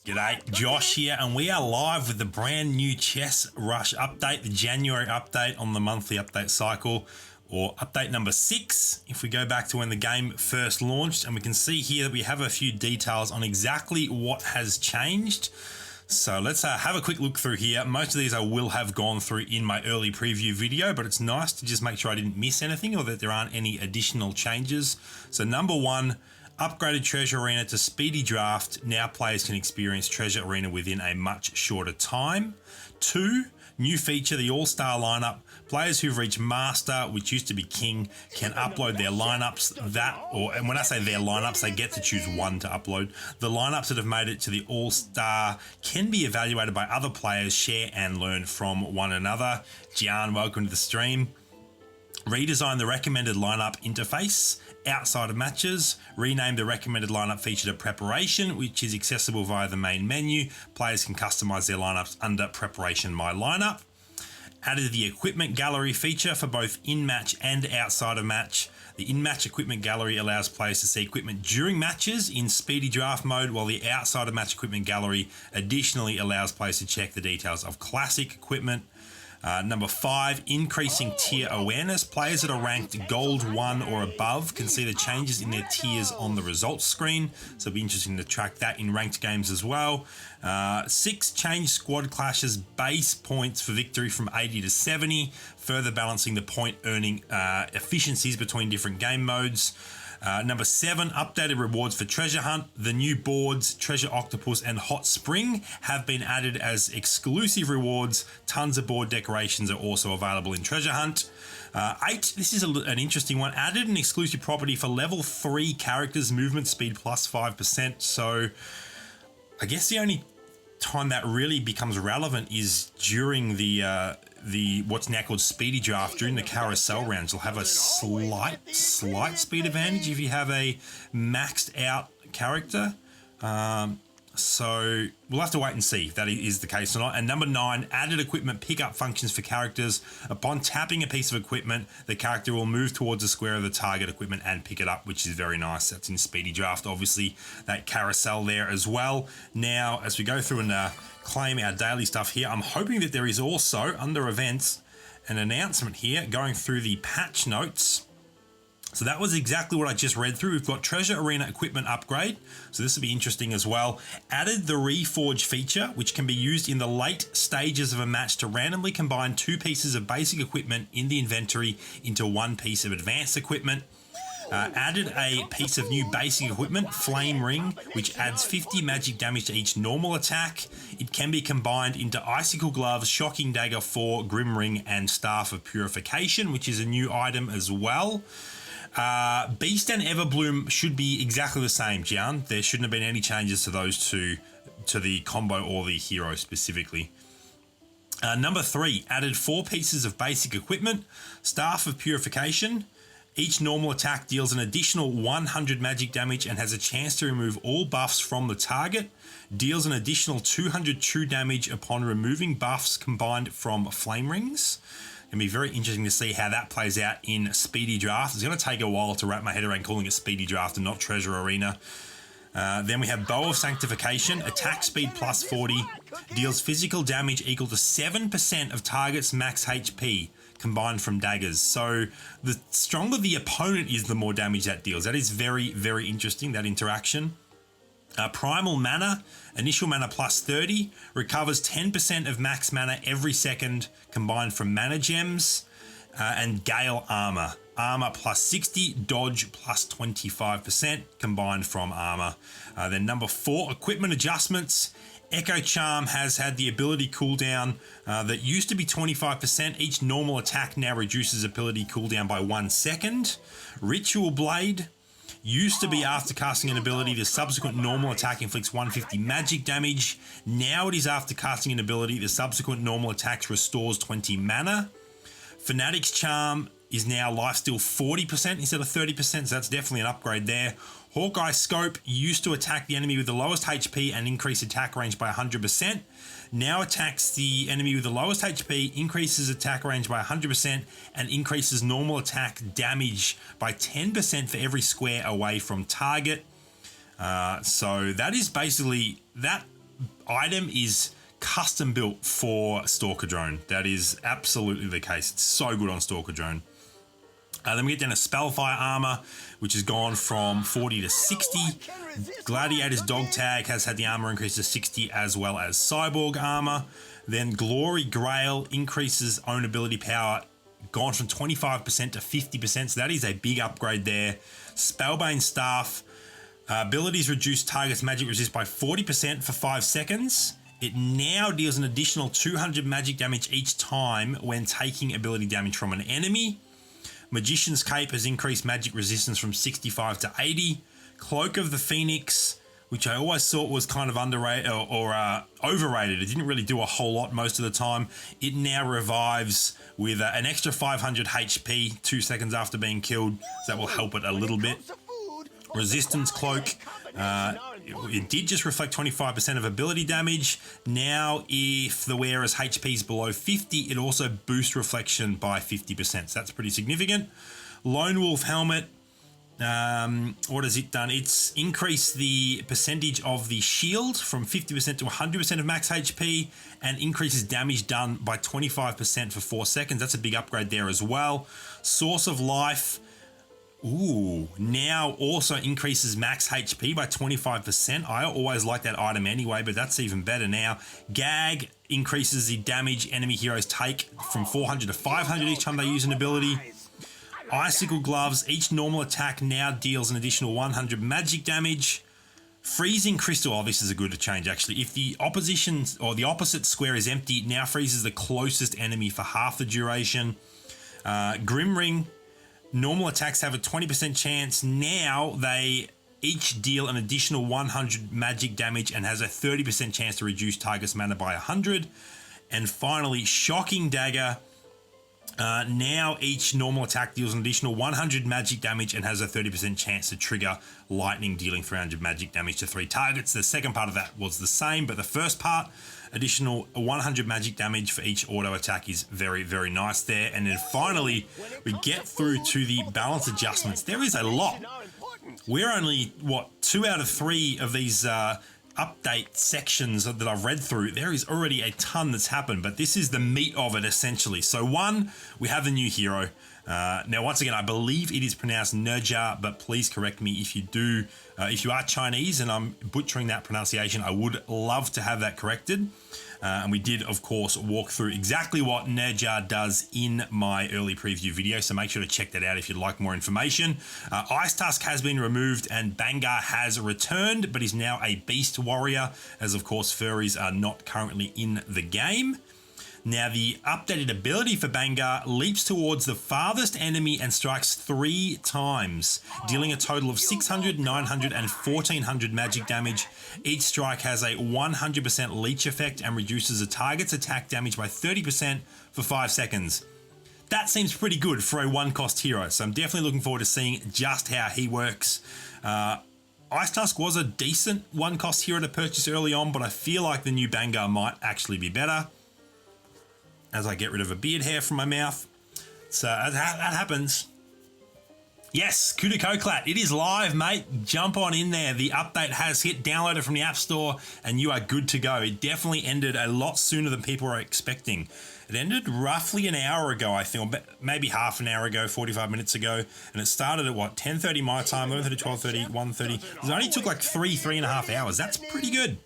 G'day, Josh here, and we are live with the brand new Chess Rush update, the January update on the monthly update cycle, or update number 6, if we go back to when the game first launched. And we can see here that we have a few details on exactly what has changed. So let's have a quick look through here. Most of these I will have gone through in my early preview video, but it's nice to just make sure I didn't miss anything or that there aren't any additional changes. So number 1, upgraded Treasure Arena to Speedy Draft. Now players can experience Treasure Arena within a much shorter time. 2, new feature, the All-Star lineup. Players who've reached Master, which used to be King, can upload their lineups. And when I say their lineups, they get to choose one to upload. The lineups that have made it to the All-Star can be evaluated by other players, share and learn from one another. Gian, welcome to the stream. Redesign the recommended lineup interface outside of matches. Rename the recommended lineup feature to Preparation, which is accessible via the main menu. Players can customize their lineups under Preparation My Lineup. Added the equipment gallery feature for both in-match and outside of match. The in-match equipment gallery allows players to see equipment during matches in speedy draft mode, while the outside of match equipment gallery additionally allows players to check the details of classic equipment. Number 5, increasing tier awareness. Players that are ranked Gold 1 or above can see the changes in their tiers on the results screen. So it'll be interesting to track that in ranked games as well. 6, change squad clashes base points for victory from 80 to 70, further balancing the point earning efficiencies between different game modes. Number 7, updated rewards for Treasure Hunt. The new boards, Treasure Octopus and Hot Spring, have been added as exclusive rewards. Tons of board decorations are also available in Treasure Hunt. 8, this is an interesting one. Added an exclusive property for level 3 characters, movement speed plus 5%. So I guess the only time that really becomes relevant is during the what's now called Speedy Draft. During the carousel rounds, you'll have a slight speed advantage if you have a maxed out character. So we'll have to wait and see if that is the case or not. And number 9, added equipment pickup functions for characters. Upon tapping a piece of equipment, the character will move towards the square of the target equipment and pick it up, which is very nice. That's in Speedy Draft, obviously, that carousel there as well. Now, as we go through and claim our daily stuff here, I'm hoping that there is also, under events, an announcement here going through the patch notes. So that was exactly what I just read through. We've got Treasure Arena equipment upgrade. So this will be interesting as well. Added the Reforge feature, which can be used in the late stages of a match to randomly combine 2 pieces of basic equipment in the inventory into 1 piece of advanced equipment. Added a piece of new basic equipment, Flame Ring, which adds 50 magic damage to each normal attack. It can be combined into Icicle Gloves, Shocking Dagger 4, Grim Ring, and Staff of Purification, which is a new item as well. Beast and Everbloom should be exactly the same, Gian. There shouldn't have been any changes to those two, to the combo or the hero specifically. Number 3, added 4 pieces of basic equipment, Staff of Purification. Each normal attack deals an additional 100 magic damage and has a chance to remove all buffs from the target. Deals an additional 200 true damage upon removing buffs combined from Flame Rings. It'll be very interesting to see how that plays out in Speedy Draft. It's going to take a while to wrap my head around calling it Speedy Draft and not Treasure Arena. Then we have Bow of Sanctification, attack speed plus 40, deals physical damage equal to 7% of target's max HP combined from daggers. So the stronger the opponent is, the more damage that deals. That is very, very interesting, that interaction. Primal Mana, initial mana plus 30, recovers 10% of max mana every second combined from mana gems. And Gale Armor, armor plus 60, dodge plus 25% combined from armor. Then number 4, equipment adjustments. Echo Charm has had the ability cooldown that used to be 25%. Each normal attack now reduces ability cooldown by 1 second. Ritual Blade used to be after casting an ability, the subsequent normal attack inflicts 150 magic damage. Now it is after casting an ability, the subsequent normal attack restores 20 mana. Fanatic's Charm is now lifesteal 40% instead of 30%, so that's definitely an upgrade there. Hawkeye Scope used to attack the enemy with the lowest HP and increase attack range by 100%. Now attacks the enemy with the lowest HP, increases attack range by 100%, and increases normal attack damage by 10% for every square away from target. So that is basically, that item is custom built for Stalker Drone. That is absolutely the case. It's so good on Stalker Drone. Then we get down to Spellfire Armor, which has gone from 40 to 60. Gladiator's Dog Tag has had the armor increase to 60, as well as Cyborg Armor. Then Glory Grail increases own ability power, gone from 25% to 50%, so that is a big upgrade there. Spellbane Staff, abilities reduce target's magic resist by 40% for 5 seconds. It now deals an additional 200 magic damage each time when taking ability damage from an enemy. Magician's Cape has increased magic resistance from 65 to 80. Cloak of the Phoenix, which I always thought was kind of underrated or overrated. It didn't really do a whole lot most of the time. It now revives with an extra 500 HP 2 seconds after being killed. So that will help it a little bit. Resistance Cloak. It did just reflect 25% of ability damage. Now, if the wearer's HP is below 50, it also boosts reflection by 50%. So that's pretty significant. Lone Wolf Helmet. What has it done? It's increased the percentage of the shield from 50% to 100% of max HP and increases damage done by 25% for 4 seconds. That's a big upgrade there as well. Source of Life. Ooh, now also increases max HP by 25%. I always like that item anyway, but that's even better now. Gag increases the damage enemy heroes take from 400 to 500 each time they use an ability. Icicle Gloves, each normal attack now deals an additional 100 magic damage. Freezing Crystal, oh, this is a good change actually. If the opposition or the opposite square is empty, it now freezes the closest enemy for half the duration. Grim Ring, normal attacks have a 20% chance. Now they each deal an additional 100 magic damage and has a 30% chance to reduce target's mana by 100. And finally, Shocking Dagger. Now each normal attack deals an additional 100 magic damage and has a 30% chance to trigger lightning, dealing 300 magic damage to 3 targets. The second part of that was the same, but the first part, additional 100 magic damage for each auto attack, is very, very nice there. And then finally, we get through to the balance adjustments. There is a lot. We're only, what, 2 out of 3 of these update sections that I've read through. There is already a ton that's happened, but this is the meat of it essentially. So one, we have a new hero. Now, once again, I believe it is pronounced Nerja, but please correct me if you do. If you are Chinese and I'm butchering that pronunciation, I would love to have that corrected. And we did, of course, walk through exactly what Nerja does in my early preview video, so make sure to check that out if you'd like more information. Ice Tusk has been removed and Bangar has returned, but is now a Beast Warrior, as of course furries are not currently in the game. Now, the updated ability for Bangar leaps towards the farthest enemy and strikes 3 times, dealing a total of 600, 900, and 1400 magic damage. Each strike has a 100% leech effect and reduces a target's attack damage by 30% for 5 seconds. That seems pretty good for a one-cost hero, so I'm definitely looking forward to seeing just how he works. Ice Tusk was a decent one-cost hero to purchase early on, but I feel like the new Bangar might actually be better. As I get rid of a beard hair from my mouth. So that happens. Yes, Kuda Koklat, it is live, mate. Jump on in there. The update has hit. Download it from the App Store and you are good to go. It definitely ended a lot sooner than people were expecting. It ended roughly an hour ago, I think, or maybe half an hour ago, 45 minutes ago. And it started at, what, 10:30 my time, 11:30, 12:30, 1:30. It only took like 3.5 hours. That's pretty good.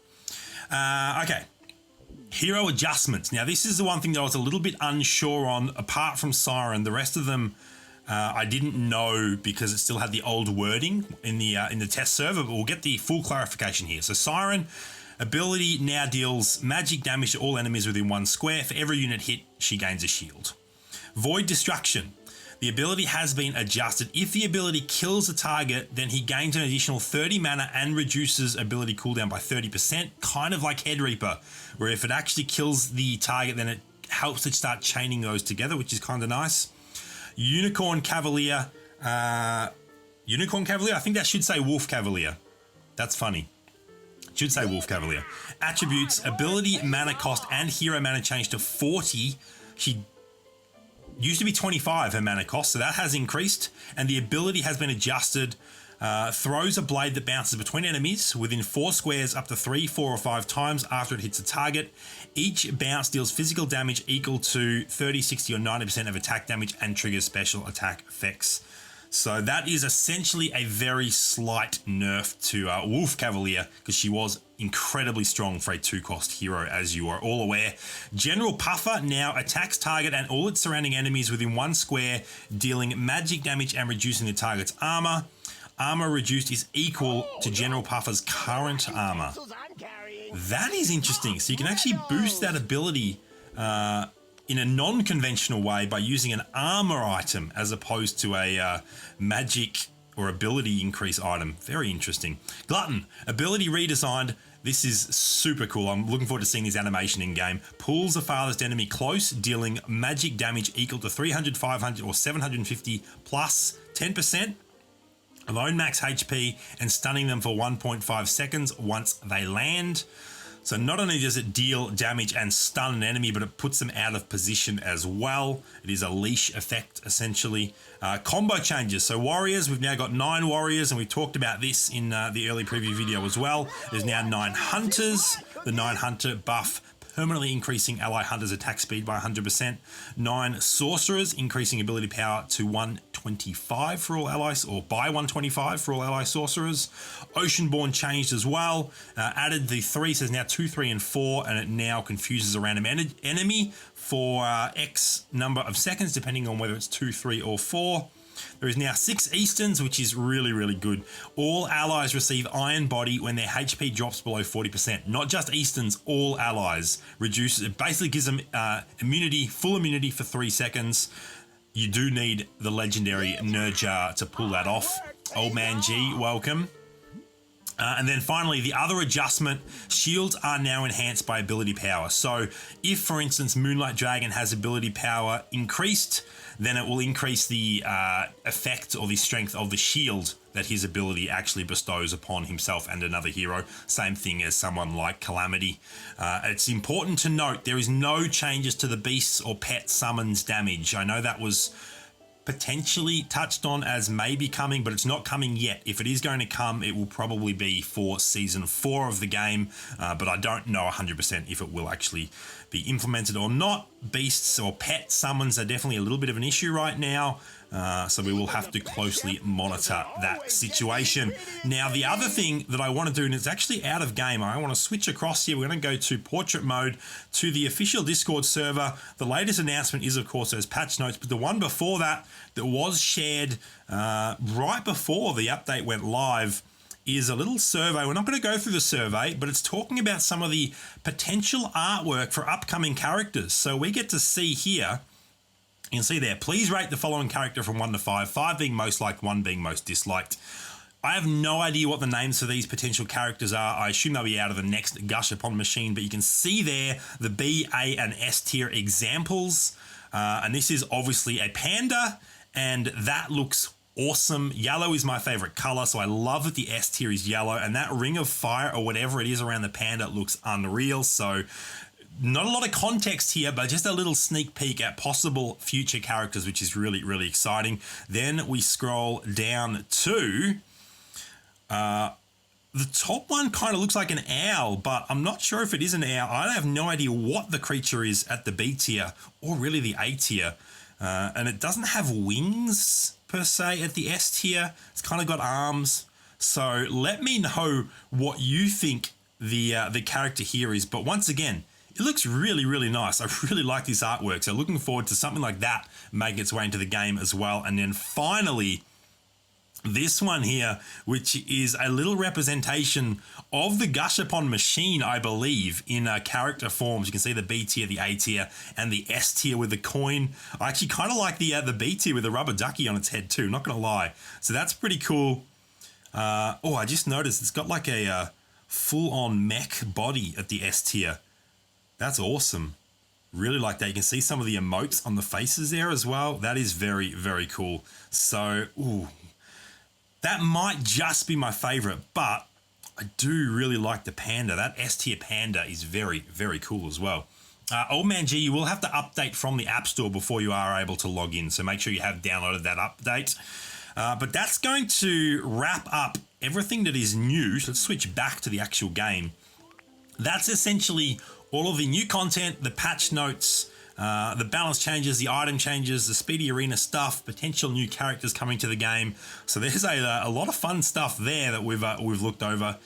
Okay. Hero adjustments. Now, this is the one thing that I was a little bit unsure on, apart from Siren. The rest of them I didn't know because it still had the old wording in the test server, but we'll get the full clarification here. So Siren ability now deals magic damage to all enemies within 1 square. For every unit hit, she gains a shield. Void Destruction. The ability has been adjusted. If the ability kills a target, then he gains an additional 30 mana and reduces ability cooldown by 30%, kind of like Head Reaper, where if it actually kills the target, then it helps it start chaining those together, which is kind of nice. Unicorn Cavalier. Unicorn Cavalier? I think that should say Wolf Cavalier. That's funny. It should say Wolf Cavalier. Attributes, ability, mana cost, and hero mana change to 40. She used to be 25 her mana cost, so that has increased, and the ability has been adjusted Throws a blade that bounces between enemies within 4 squares up to 3, 4, or 5 times after it hits a target. Each bounce deals physical damage equal to 30, 60, or 90% of attack damage and triggers special attack effects. So that is essentially a very slight nerf to Wolf Cavalier, because she was incredibly strong for a 2-cost hero, as you are all aware. General Puffer now attacks target and all its surrounding enemies within 1 square, dealing magic damage and reducing the target's armor. Armor reduced is equal to General Puffer's current armor. That is interesting. So you can actually boost that ability in a non-conventional way by using an armor item as opposed to a magic or ability increase item. Very interesting. Glutton, ability redesigned. This is super cool. I'm looking forward to seeing this animation in game. Pulls the farthest enemy close, dealing magic damage equal to 300, 500, or 750 plus 10% of own max HP, and stunning them for 1.5 seconds once they land. So not only does it deal damage and stun an enemy, but it puts them out of position as well. It is a leash effect, essentially. Combo changes. So warriors, we've now got 9 warriors, and we talked about this in the early preview video as well. There's now 9 hunters. The 9 hunter buff permanently increasing ally hunters' attack speed by 100%. 9 sorcerers, increasing ability power to 125 for all allies, or by 125 for all ally sorcerers. Oceanborn changed as well. Added the 3, so there's now 2, 3, and 4, and it now confuses a random enemy for X number of seconds, depending on whether it's 2, 3, or 4. There is now 6 Easterns, which is really, really good. All allies receive Iron Body when their HP drops below 40%. Not just Easterns, all allies. Reduces, it basically gives them immunity, full immunity for 3 seconds. You do need the legendary Nurjar to pull that off. Old Man G, welcome. And then finally, the other adjustment, shields are now enhanced by ability power. So if, for instance, Moonlight Dragon has ability power increased, then it will increase the effect or the strength of the shield that his ability actually bestows upon himself and another hero. Same thing as someone like Calamity. It's important to note there is no changes to the beasts or pet summons damage. I know that was potentially touched on as maybe coming, but it's not coming yet. If it is going to come, it will probably be for Season 4 of the game, but I don't know 100% if it will actually be implemented or not. Beasts or pet summons are definitely a little bit of an issue right now, so we will have to closely monitor that situation. Now, the other thing that I want to do, and it's actually out of game, I want to switch across here. We're going to go to portrait mode to the official Discord server. The latest announcement is, of course, those patch notes, but the one before that was shared right before the update went live is a little survey. We're not going to go through the survey, but it's talking about some of the potential artwork for upcoming characters. So we get to see here, you can see there, please rate the following character from 1 to 5, 5 being most liked, 1 being most disliked. I have no idea what the names for these potential characters are. I assume they'll be out of the next Gush Upon machine, but you can see there the B, A, and S tier examples. And this is obviously a panda, and that looks awesome. Yellow is my favorite color, so I love that the S tier is yellow, and that ring of fire or whatever it is around the panda looks unreal. So not a lot of context here, but just a little sneak peek at possible future characters, which is really, really exciting. Then we scroll down to the top one kind of looks like an owl, but I'm not sure if it is an owl. I have no idea what the creature is at the B tier or really the A tier. And it doesn't have wings per se at the S tier. It's kind of got arms. So let me know what you think the character here is. But once again, it looks really, really nice. I really like this artwork. So looking forward to something like that making its way into the game as well. And then finally, this one here, which is a little representation of the Gush Upon machine, I believe, in character forms. You can see the B tier, the A tier, and the S tier with the coin. I actually kind of like the B tier with the rubber ducky on its head too, not going to lie. So that's pretty cool. Oh, I just noticed it's got like a full-on mech body at the S tier. That's awesome. Really like that. You can see some of the emotes on the faces there as well. That is very, very cool. So, ooh, that might just be my favorite, but I do really like the panda. That S tier panda is very, very cool as well. Old Man G, you will have to update from the App Store before you are able to log in, so make sure you have downloaded that update. But that's going to wrap up everything that is new. So let's switch back to the actual game. That's essentially all of the new content, the patch notes, the balance changes, the item changes, the speedy arena stuff, potential new characters coming to the game. So there's a lot of fun stuff there that we've looked over.